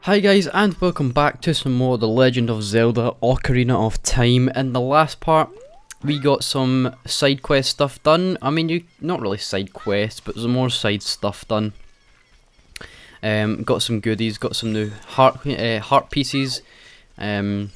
Hi guys, and welcome back to some more The Legend of Zelda Ocarina of Time. In the last part, we got some side quest stuff done. I mean, not really side quests, but some more side stuff done. Got some goodies, got some new heart pieces, and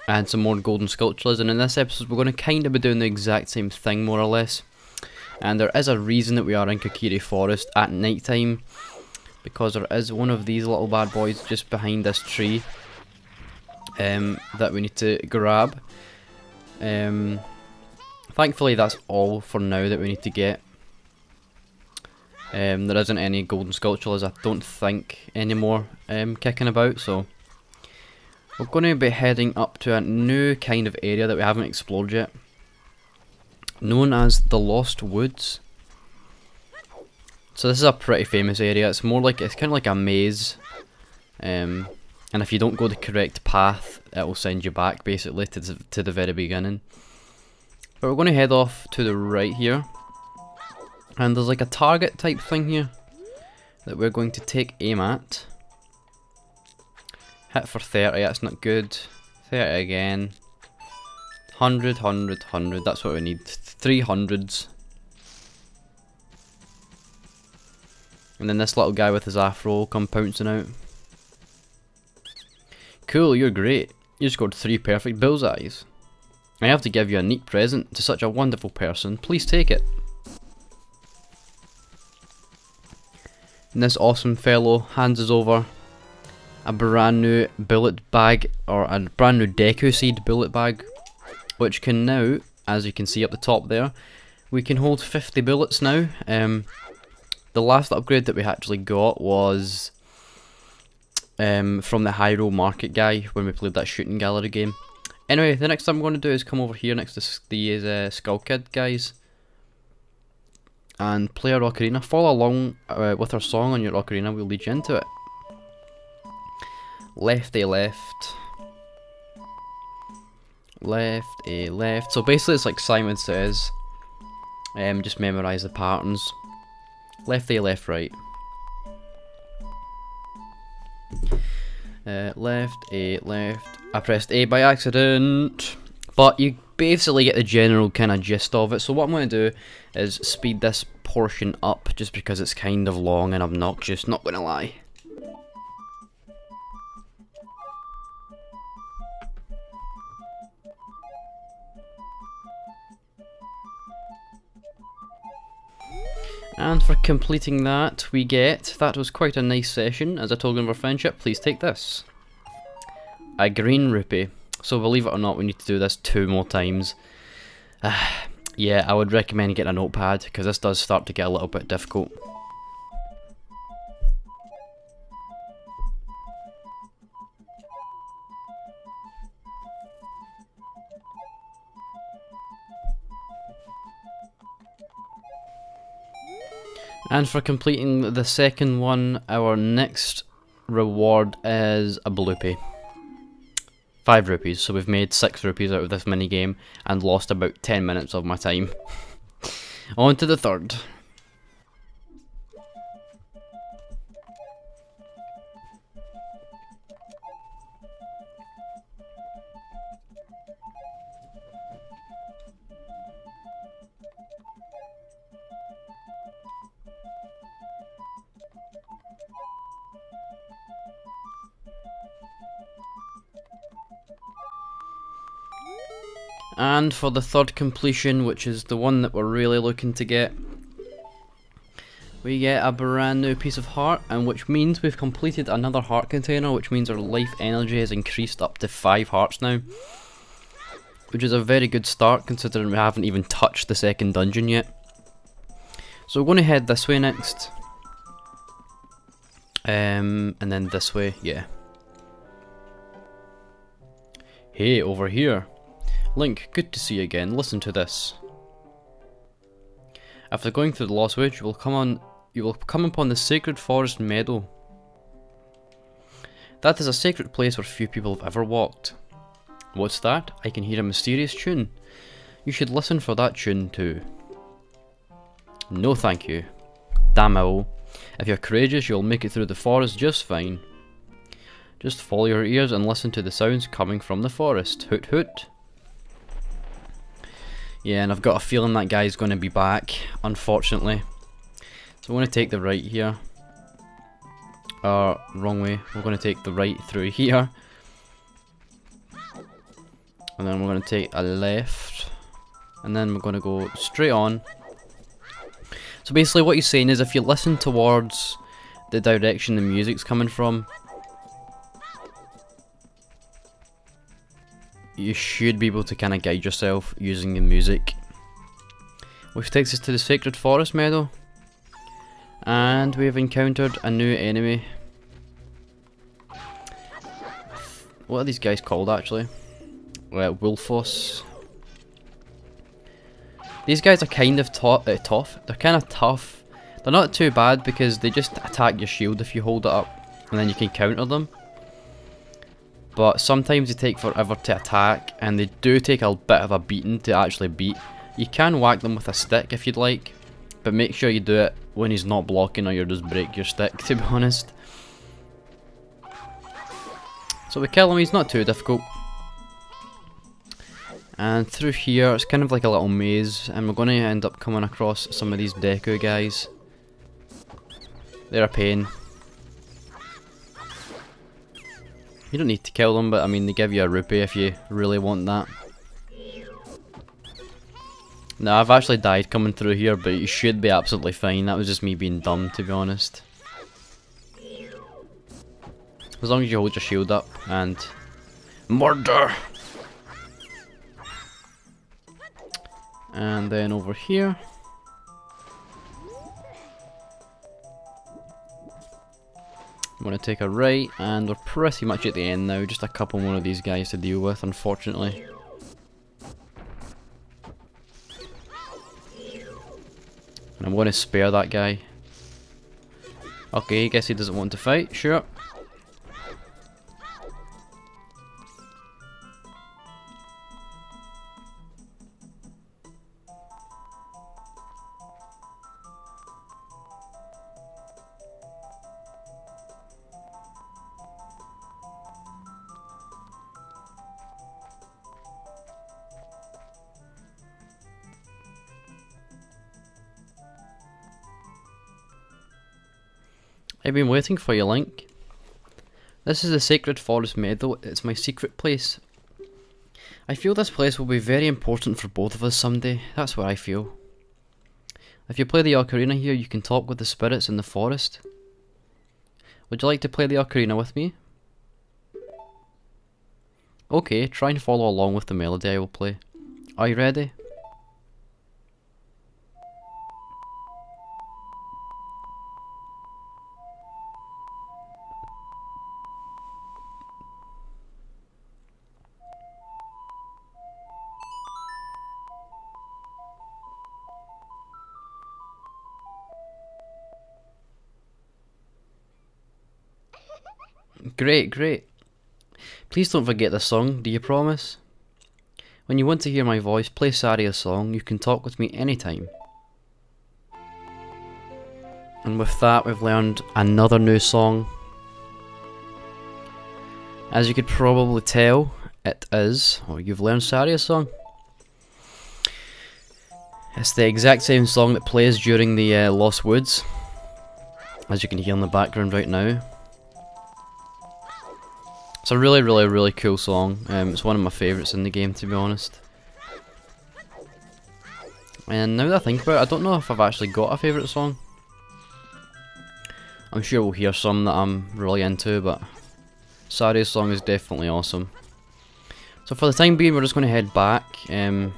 some more golden sculptures. And in this episode, we're going to kind of be doing the exact same thing, more or less. And there is a reason that we are in Kokiri Forest at night time, because there is one of these little bad boys just behind this tree that we need to grab. Thankfully that's all for now that we need to get. There isn't any golden sculptures, I don't think, anymore kicking about, so we're going to be heading up to a new kind of area that we haven't explored yet, known as the Lost Woods. So this is a pretty famous area. It's kind of like a maze, and if you don't go the correct path, it will send you back basically to the very beginning. But we're going to head off to the right here, and there's like a target type thing here that we're going to take aim at. Hit for 30, that's not good. 30 again. 100, 100, 100, that's what we need. 300s. And then this little guy with his afro will come pouncing out. Cool, you're great. You scored 3 perfect bullseyes. I have to give you a neat present to such a wonderful person. Please take it. And this awesome fellow hands us over a brand new bullet bag, or a brand new Deku Seed bullet bag, which can now, as you can see up the top there, we can hold 50 bullets now. The last upgrade that we actually got was from the Hyrule Market guy when we played that shooting gallery game. Anyway, the next thing I'm going to do is come over here next to the Skull Kid guys and play our Ocarina. Follow along with our song on your Ocarina, we'll lead you into it. Left A left. Left A left. So basically it's like Simon Says. Just memorise the patterns. Left A, left, right. Left A, left. I pressed A by accident. But you basically get the general kind of gist of it. So what I'm going to do is speed this portion up just because it's kind of long and obnoxious, not going to lie. And for completing that, we get, that was quite a nice session. As a token of our friendship, please take this. A green rupee. So believe it or not, we need to do this 2 more times. Yeah, I would recommend getting a notepad, because this does start to get a little bit difficult. And for completing the second one, our next reward is a bloopy. 5 rupees, so we've made 6 rupees out of this mini game and lost about 10 minutes of my time. On to the third. And for the third completion, which is the one that we're really looking to get, we get a brand new piece of heart, and which means we've completed another heart container, which means our life energy has increased up to 5 hearts now, which is a very good start considering we haven't even touched the second dungeon yet. So we're going to head this way next, and then this way, yeah. Hey, over here. Link, good to see you again. Listen to this. After going through the Lost Woods, you will come upon the sacred forest Meadow. That is a sacred place where few people have ever walked. What's that? I can hear a mysterious tune. You should listen for that tune too. No thank you. Damn owl. If you're courageous, you'll make it through the forest just fine. Just follow your ears and listen to the sounds coming from the forest. Hoot hoot. Yeah, and I've got a feeling that guy's going to be back, unfortunately. So I'm going to take the right here. Wrong way. We're going to take the right through here. And then we're going to take a left. And then we're going to go straight on. So basically what he's saying is if you listen towards the direction the music's coming from, you should be able to kind of guide yourself using the music. Which takes us to the Sacred Forest Meadow. And we've encountered a new enemy. What are these guys called actually? Wolfos. These guys are kind of tough. They're kind of tough. They're not too bad because they just attack your shield if you hold it up. And then you can counter them. But sometimes they take forever to attack, and they do take a bit of a beating to actually beat. You can whack them with a stick if you'd like, but make sure you do it when he's not blocking or you'll just break your stick, to be honest. So we kill him, he's not too difficult. And through here, it's kind of like a little maze, and we're going to end up coming across some of these Deku guys. They're a pain. You don't need to kill them, but I mean, they give you a rupee if you really want that. Now, I've actually died coming through here, but you should be absolutely fine. That was just me being dumb, to be honest. As long as you hold your shield up and... Murder! And then over here... I'm going to take a right, and we're pretty much at the end now. Just a couple more of these guys to deal with, unfortunately. And I'm going to spare that guy. Okay, I guess he doesn't want to fight, sure. I've been waiting for you, Link. This is the Sacred Forest Meadow. It's my secret place. I feel this place will be very important for both of us someday. That's what I feel. If you play the Ocarina here, you can talk with the spirits in the forest. Would you like to play the Ocarina with me? Okay, try and follow along with the melody I will play. Are you ready? Great, great. Please don't forget this song, do you promise? When you want to hear my voice play Saria's song, you can talk with me anytime. And with that, we've learned another new song. As you could probably tell, it is, or you've learned Saria's song. It's the exact same song that plays during the Lost Woods, as you can hear in the background right now. It's a really, really, really cool song. It's one of my favourites in the game, to be honest. And now that I think about it, I don't know if I've actually got a favourite song. I'm sure we'll hear some that I'm really into, but Saria's song is definitely awesome. So for the time being, we're just going to head back through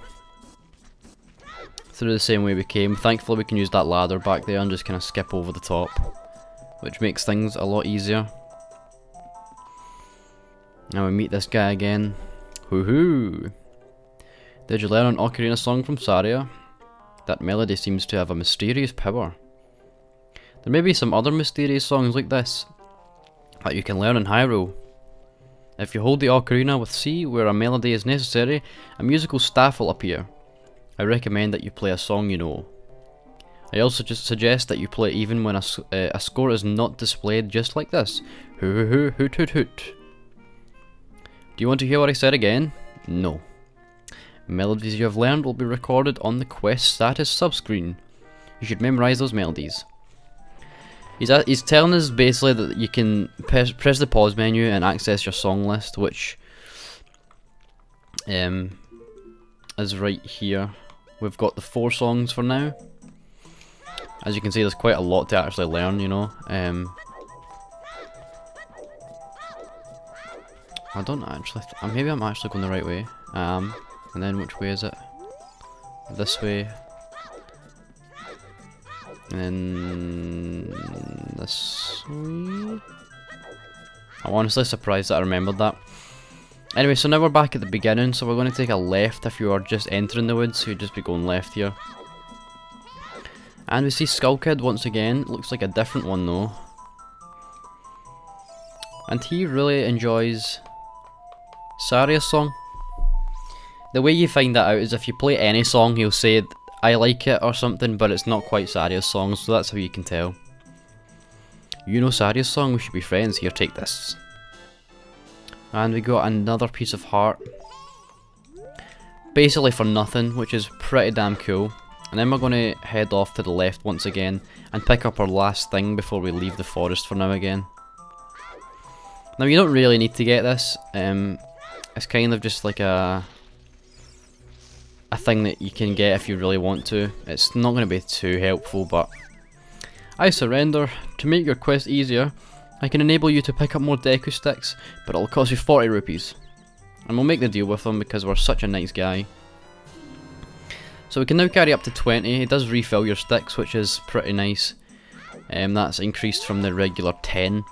the same way we came. Thankfully, we can use that ladder back there and just kind of skip over the top, which makes things a lot easier. Now we meet this guy again. Hoo-hoo! Did you learn an Ocarina song from Saria? That melody seems to have a mysterious power. There may be some other mysterious songs like this that you can learn in Hyrule. If you hold the Ocarina with C where a melody is necessary, a musical staff will appear. I recommend that you play a song you know. I also just suggest that you play even when a score is not displayed just like this. Hoo hoo hoo hoot hoot hoot. Do you want to hear what I said again? No. Melodies you have learned will be recorded on the quest status subscreen. You should memorize those melodies. He's telling us basically that you can press the pause menu and access your song list, which is right here. We've got the 4 songs for now. As you can see, there's quite a lot to actually learn, you know. I don't actually. Maybe I'm actually going the right way. And then which way is it? This way. And then this way. I'm honestly surprised that I remembered that. Anyway, so now we're back at the beginning, so we're going to take a left if you are just entering the woods, so you'd just be going left here. And we see Skull Kid once again. It looks like a different one though. And he really enjoys Saria's song. The way you find that out is if you play any song, he'll say, I like it or something, but it's not quite Saria's song, so that's how you can tell. You know Saria's song, we should be friends, here, take this. And we got another piece of heart. Basically for nothing, which is pretty damn cool. And then we're going to head off to the left once again and pick up our last thing before we leave the forest for now again. Now you don't really need to get this. It's kind of just like a thing that you can get if you really want to. It's not going to be too helpful, but I surrender. To make your quest easier, I can enable you to pick up more Deku sticks, but it'll cost you 40 rupees. And we'll make the deal with him because we're such a nice guy. So we can now carry up to 20. It does refill your sticks, which is pretty nice. That's increased from the regular 10.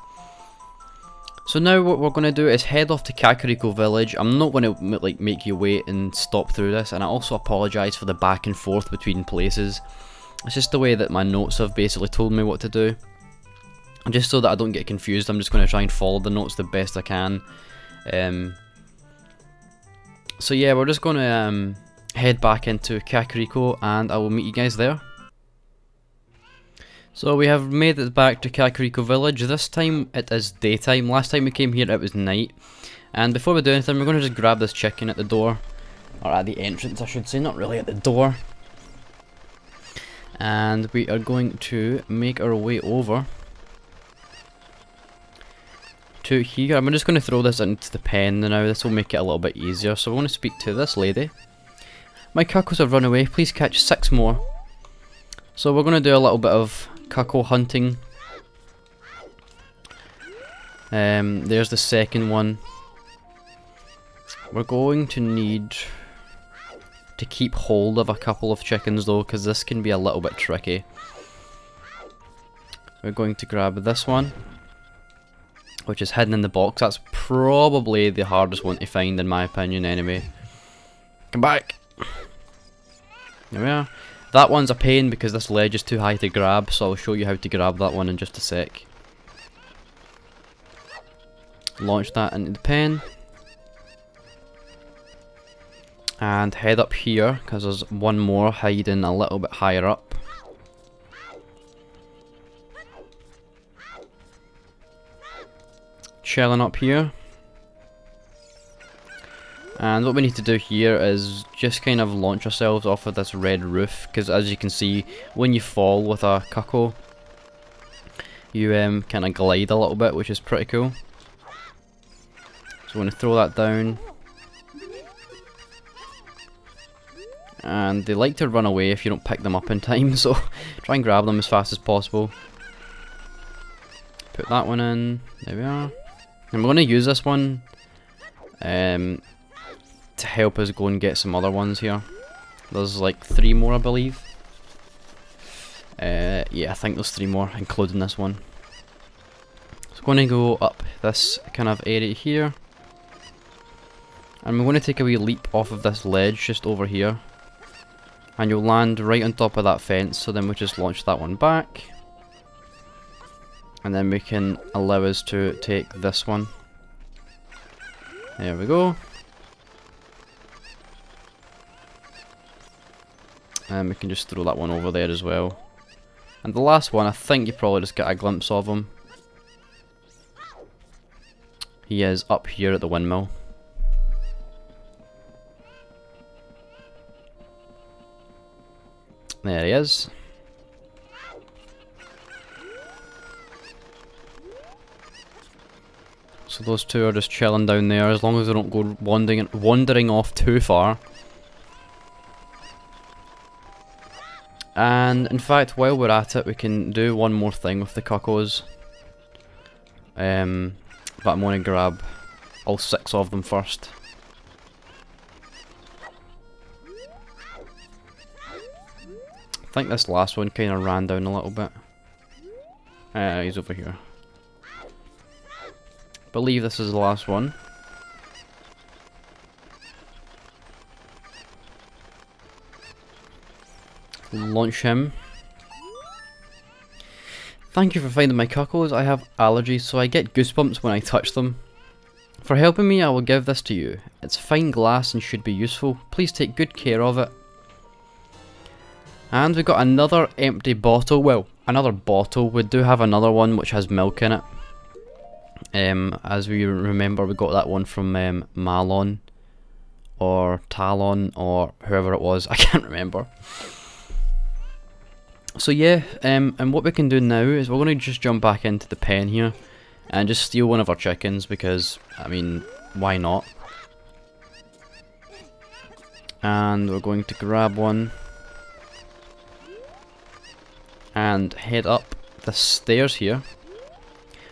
So now what we're going to do is head off to Calico Village. I'm not going to like make you wait and stop through this, and I also apologise for the back and forth between places. It's just the way that my notes have basically told me what to do. And just so that I don't get confused, I'm just going to try and follow the notes the best I can. So yeah, we're just going to head back into Calico, and I will meet you guys there. So we have made it back to Calico Village. This time it is daytime. Last time we came here it was night. And before we do anything, we're going to just grab this chicken at the door. Or at the entrance I should say, not really at the door. And we are going to make our way over to here. I'm just going to throw this into the pen now. This will make it a little bit easier. So I want to speak to this lady. My cuckos have run away. Please catch 6 more. So we're going to do a little bit of cuckoo hunting. There's the second one. We're going to need to keep hold of a couple of chickens though, because this can be a little bit tricky. We're going to grab this one, which is hidden in the box. That's probably the hardest one to find in my opinion anyway. Come back! There we are. That one's a pain because this ledge is too high to grab, so I'll show you how to grab that one in just a sec. Launch that into the pen. And head up here, because there's one more hiding a little bit higher up. Chilling up here. And what we need to do here is just kind of launch ourselves off of this red roof, because as you can see, when you fall with a cuckoo, you kind of glide a little bit, which is pretty cool. So we're going to throw that down. And they like to run away if you don't pick them up in time, so try and grab them as fast as possible. Put that one in, there we are. And we're going to use this one to help us go and get some other ones here. There's like 3 more I believe. Yeah, I think there's 3 more, including this one. So we're going to go up this kind of area here. And we're going to take a wee leap off of this ledge just over here. And you'll land right on top of that fence, so then we just launch that one back. And then we can allow us to take this one. There we go. And we can just throw that one over there as well. And the last one, I think you probably just get a glimpse of him. He is up here at the windmill. There he is. So those two are just chilling down there, as long as they don't go wandering off too far. And in fact, while we're at it, we can do one more thing with the cuckos. But I'm going to grab all 6 of them first. I think this last one kind of ran down a little bit. He's over here. Believe this is the last one. Launch him. Thank you for finding my cuckos. I have allergies, so I get goosebumps when I touch them. For helping me, I will give this to you. It's fine glass and should be useful. Please take good care of it. And we got another empty bottle. Well, another bottle. We do have another one which has milk in it. As we remember, we got that one from Malon or Talon or whoever it was. I can't remember. So yeah, and what we can do now is we're going to just jump back into the pen here and just steal one of our chickens because, I mean, why not? And we're going to grab one and head up the stairs here.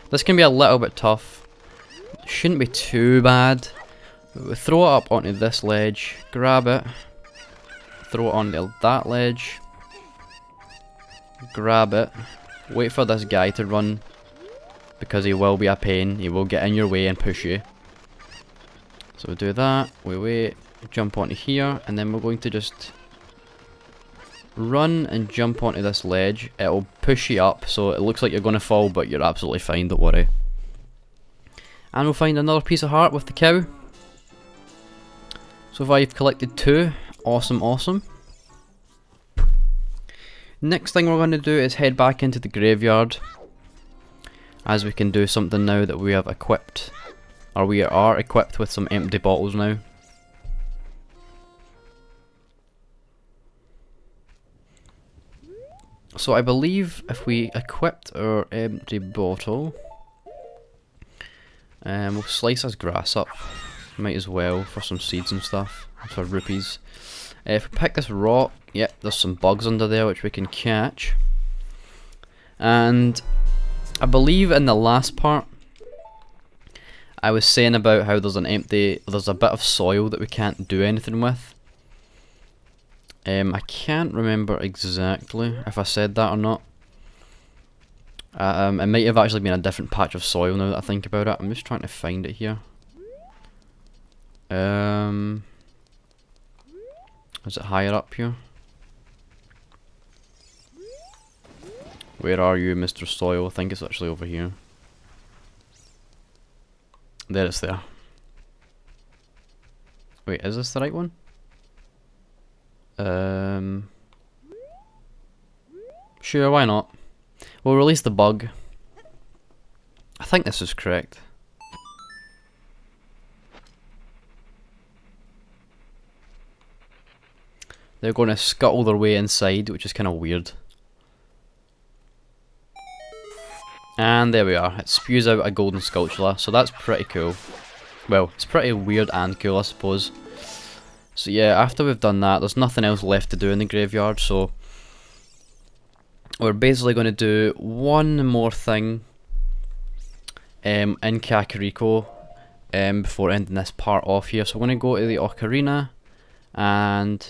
This can be a little bit tough. Shouldn't be too bad. We throw it up onto this ledge, grab it, throw it onto that ledge, grab it, wait for this guy to run because he will be a pain. He will get in your way and push you. So we do that, we wait, jump onto here, and then we're going to just run and jump onto this ledge. It'll push you up so it looks like you're going to fall, but you're absolutely fine, don't worry. And we'll find another piece of heart with the cow. So far you've collected 2. Awesome, awesome. Next thing we're going to do is head back into the graveyard, as we can do something now that we have equipped, or we are equipped with some empty bottles now. So I believe if we equipped our empty bottle, we'll slice this grass up. Might as well for some seeds and stuff, for rupees. If we pick this rock, yep, there's some bugs under there which we can catch. And I believe in the last part, I was saying about how there's a bit of soil that we can't do anything with. I can't remember exactly if I said that or not. It might have actually been a different patch of soil now that I think about it. I'm just trying to find it here. Is it higher up here? Where are you, Mr. Soil? I think it's actually over here. There it's there. Wait, is this the right one? Sure, why not? We'll release the bug. I think this is correct. They're going to scuttle their way inside, which is kind of weird. And there we are. It spews out a golden sculpture, so that's pretty cool. Well, it's pretty weird and cool, I suppose. So yeah, after we've done that, there's nothing else left to do in the graveyard, so we're basically going to do one more thing in Calico before ending this part off here. So we're going to go to the Ocarina and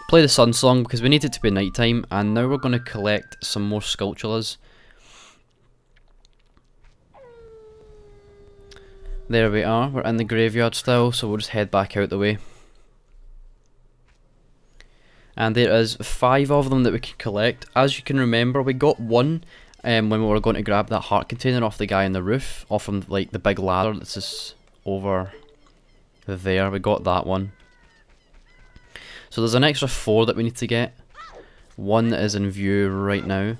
play the sun song because we need it to be nighttime, and now we're going to collect some more sculptures. There we are, we're in the graveyard still, so we'll just head back out the way. And there is 5 of them that we can collect. As you can remember, we got one when we were going to grab that heart container off the guy on the roof, off from like the big ladder that's just over there. We got that one. So there's an extra 4 that we need to get. one that is in view right now.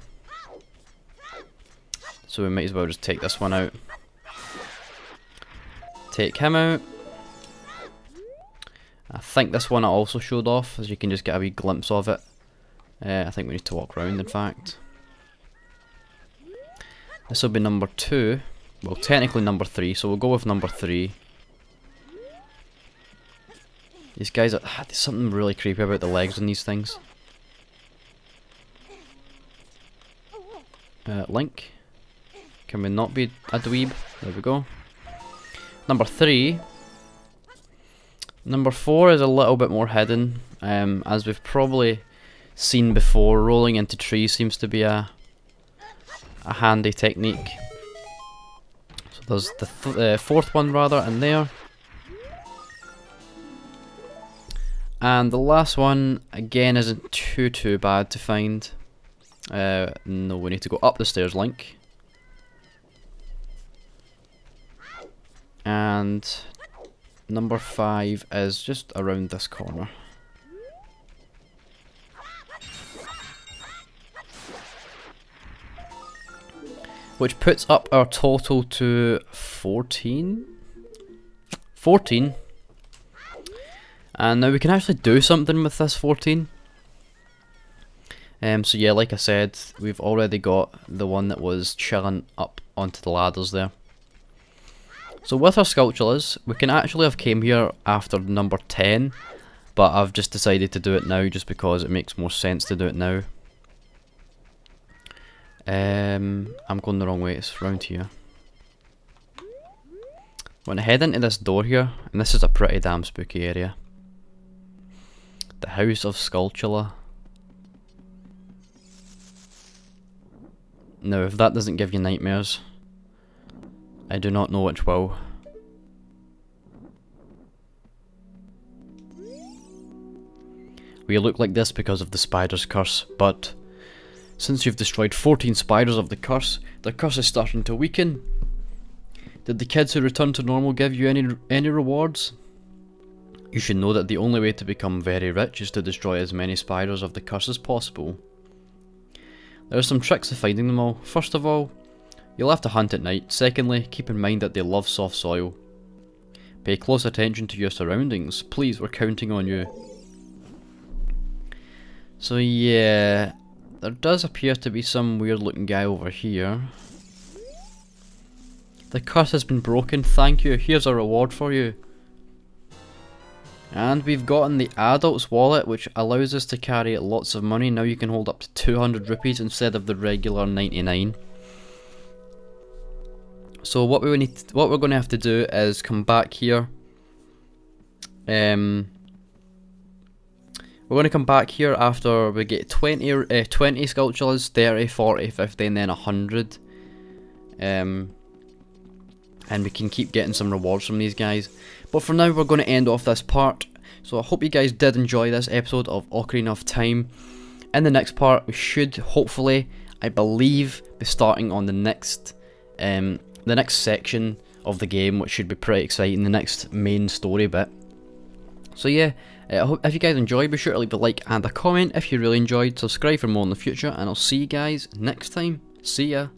So we might as well just take this one out. Take him out. I think this one I also showed off, as you can just get a wee glimpse of it. I think we need to walk around, in fact. This will be number 2. Well, technically number 3, so we'll go with number 3. These guys are... there's something really creepy about the legs on these things. Link. Can we not be a dweeb? There we go. Number 3. Number 4 is a little bit more hidden. As we've probably seen before, rolling into trees seems to be a handy technique. So there's the fourth one rather in there. And the last one, again, isn't too bad to find. No, we need to go up the stairs, Link. And number 5 is just around this corner. Which puts up our total to 14? 14. And now we can actually do something with this 14. So yeah, like I said, we've already got the one that was chilling up onto the ladders there. So with our sculptures, we can actually have came here after number 10, but I've just decided to do it now just because it makes more sense to do it now. I'm going the wrong way, it's round here. When I head into this door here, and this is a pretty damn spooky area. The House of Skulltula. Now if that doesn't give you nightmares, I do not know which will. We look like this because of the spider's curse, but since you've destroyed 14 spiders of the curse is starting to weaken. Did the kids who returned to normal give you any rewards? You should know that the only way to become very rich is to destroy as many spiders of the curse as possible. There are some tricks to finding them all. First of all, you'll have to hunt at night. Secondly, keep in mind that they love soft soil. Pay close attention to your surroundings. Please, we're counting on you. So yeah, there does appear to be some weird looking guy over here. The curse has been broken, thank you. Here's a reward for you. And we've gotten the adult's wallet, which allows us to carry lots of money. Now you can hold up to 200 rupees instead of the regular 99. So what we're going to have to do is come back here. We're going to come back here after we get 20 sculptures, 30, 40, 50, and then 100. And we can keep getting some rewards from these guys. But for now, we're going to end off this part. So I hope you guys did enjoy this episode of Ocarina of Time. In the next part, we should hopefully, I believe, be starting on the next section of the game, which should be pretty exciting, the next main story bit. So yeah, I hope if you guys enjoyed, be sure to leave a like and a comment if you really enjoyed. Subscribe for more in the future, and I'll see you guys next time. See ya.